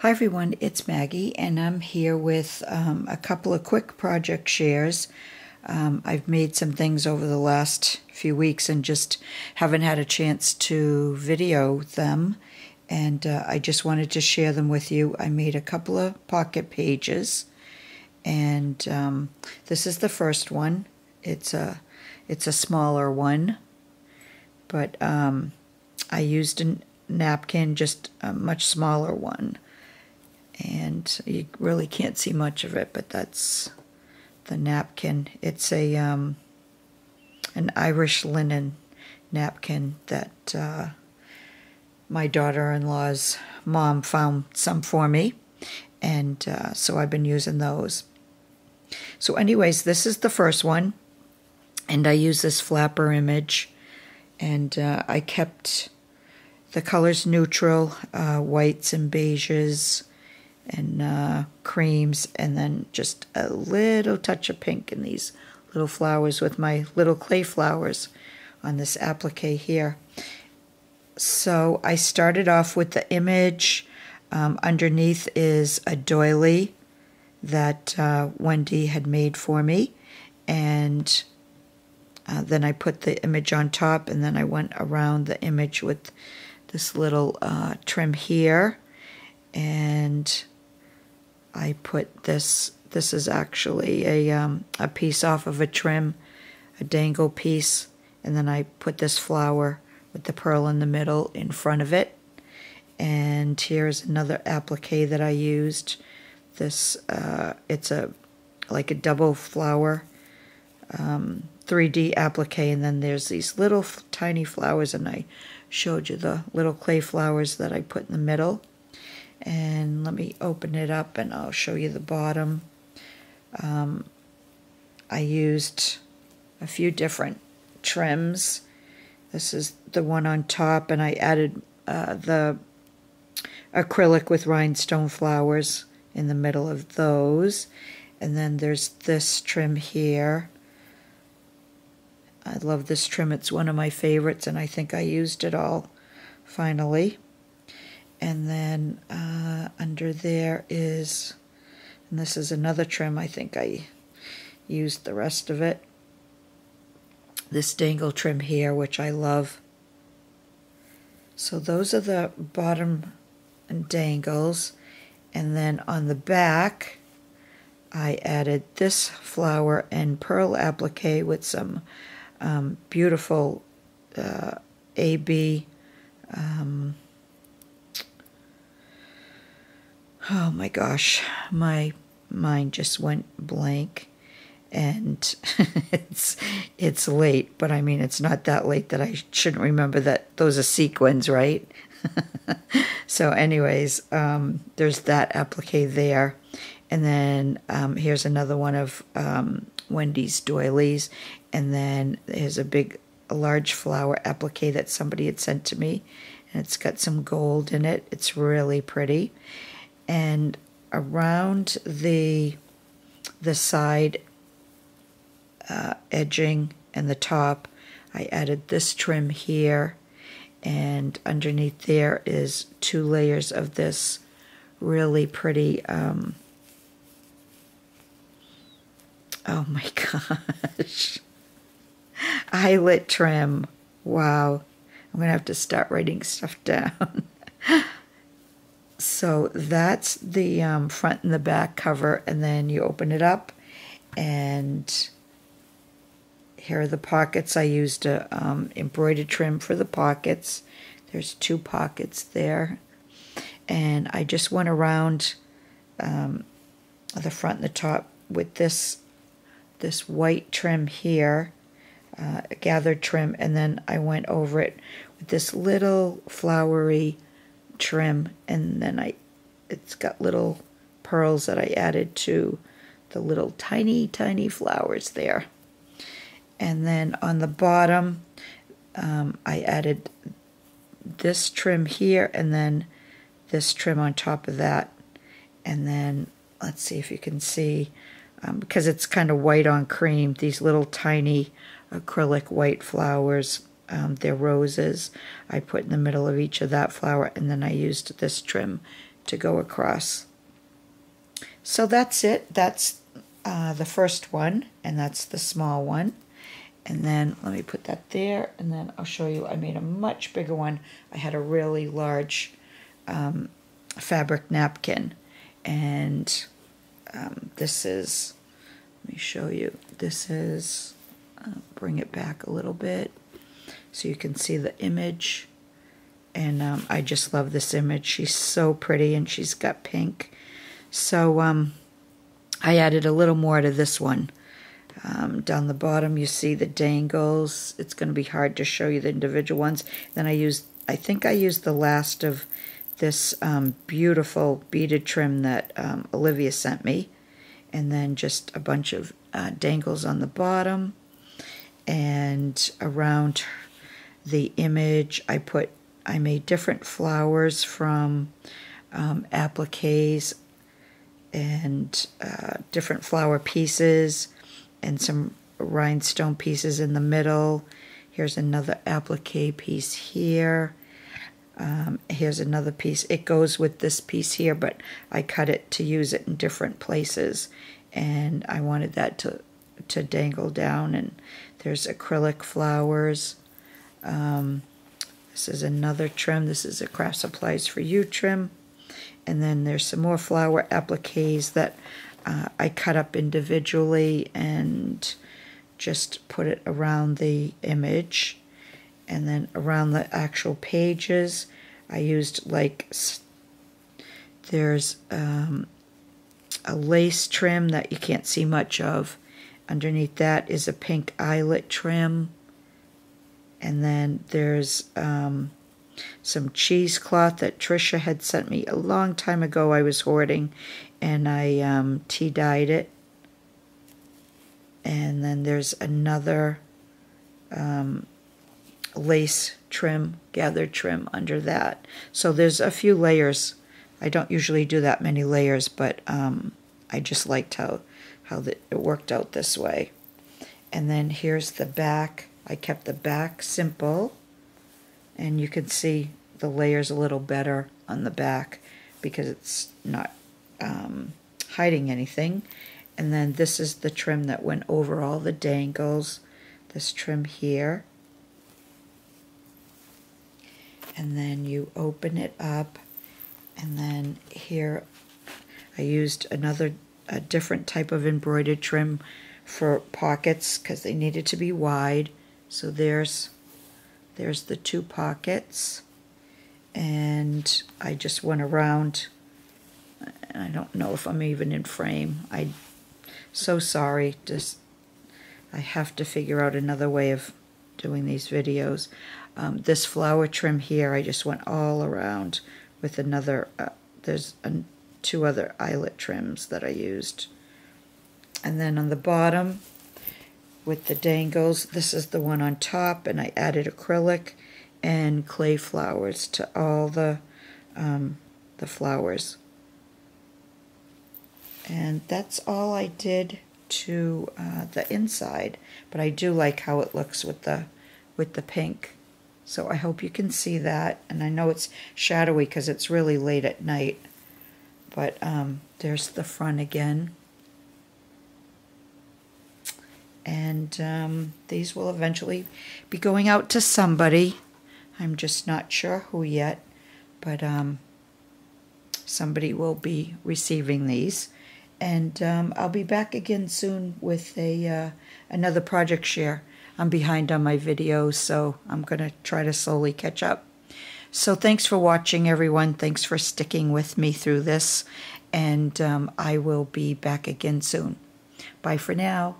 Hi everyone, it's Maggie and I'm here with a couple of quick project shares. I've made some things over the last few weeks and just haven't had a chance to video them, and I just wanted to share them with you. I made a couple of pocket pages, and this is the first one. It's a smaller one, but I used a napkin, just a much smaller one. And you really can't see much of it, but that's the napkin. It's a an Irish linen napkin that my daughter-in-law's mom found some for me, and so I've been using those. So anyways, this is the first one, and I use this flapper image, and I kept the colors neutral, whites and beiges, and creams, and then just a little touch of pink in these little flowers with my little clay flowers on this applique here. So I started off with the image. Underneath is a doily that Wendy had made for me, and then I put the image on top, and then I went around the image with this little trim here, and I put this is actually a piece off of a trim, a dangle piece, and then I put this flower with the pearl in the middle in front of it. And here's another applique that I used. This it's like a double flower 3D applique, and then there's these little tiny flowers, and I showed you the little clay flowers that I put in the middle. And let me open it up and I'll show you the bottom. I used a few different trims. This is the one on top, and I added the acrylic with rhinestone flowers in the middle of those. And then there's this trim here. I love this trim. It's one of my favorites, and I think I used it all finally. And then under there is, and this is another trim, I think I used the rest of it. This dangle trim here, which I love. So those are the bottom dangles. And then on the back, I added this flower and pearl applique with some beautiful AB. Oh my gosh, my mind just went blank, and it's late, but I mean, it's not that late that I shouldn't remember that those are sequins, right? So anyways, there's that applique there, and then here's another one of Wendy's doilies, and then there's a large flower applique that somebody had sent to me, and it's got some gold in it. It's really pretty. And around the side edging and the top, I added this trim here, and underneath there is 2 layers of this really pretty, oh my gosh, eyelet trim. Wow, I'm gonna have to start writing stuff down. So that's the front and the back cover, and then you open it up, and here are the pockets. I used a embroidered trim for the pockets. There's 2 pockets there, and I just went around the front and the top with this white trim here, a gathered trim, and then I went over it with this little flowery trim, and then it's got little pearls that I added to the little tiny flowers there. And then on the bottom, I added this trim here, and then this trim on top of that. And then let's see if you can see, because it's kind of white on cream, these little tiny acrylic white flowers They're roses. I put in the middle of each of that flower, and then I used this trim to go across. So that's it. That's the first one, and that's the small one. And then let me put that there, and then I'll show you. I made a much bigger one. I had a really large fabric napkin, and this is, let me show you. This is, bring it back a little bit so you can see the image. And I just love this image. She's so pretty, and she's got pink. So I added a little more to this one. Down the bottom you see the dangles. It's going to be hard to show you the individual ones. Then I think I used the last of this beautiful beaded trim that Olivia sent me. And then just a bunch of dangles on the bottom. And around the image I made different flowers from appliques and different flower pieces and some rhinestone pieces in the middle. Here's another applique piece here. Here's another piece. It goes with this piece here, but I cut it to use it in different places, and I wanted that to dangle down. And there's acrylic flowers. This is another trim. This is a Craft Supplies for You trim. And then there's some more flower appliques that I cut up individually and just put it around the image. And then around the actual pages, I used there's a lace trim that you can't see much of. Underneath that is a pink eyelet trim. And then there's some cheesecloth that Trisha had sent me a long time ago. I was hoarding, and I tea-dyed it. And then there's another lace trim, gathered trim under that. So there's a few layers. I don't usually do that many layers, but I just liked how it worked out this way. And then here's the back. I kept the back simple, and you can see the layers a little better on the back because it's not hiding anything. And then this is the trim that went over all the dangles, this trim here. And then you open it up, and then here I used a different type of embroidered trim for pockets because they needed to be wide. So there's the two pockets, and I just went around. I don't know if I'm even in frame. I'm so sorry. I have to figure out another way of doing these videos. This flower trim here, I just went all around with another. There's two other eyelet trims that I used, and then on the bottom, with the dangles, this is the one on top, and I added acrylic and clay flowers to all the flowers. And that's all I did to the inside, but I do like how it looks with the pink. So I hope you can see that, and I know it's shadowy because it's really late at night, but there's the front again. And these will eventually be going out to somebody. I'm just not sure who yet, but somebody will be receiving these. And I'll be back again soon with another project share. I'm behind on my videos, so I'm going to try to slowly catch up. So thanks for watching, everyone. Thanks for sticking with me through this. And I will be back again soon. Bye for now.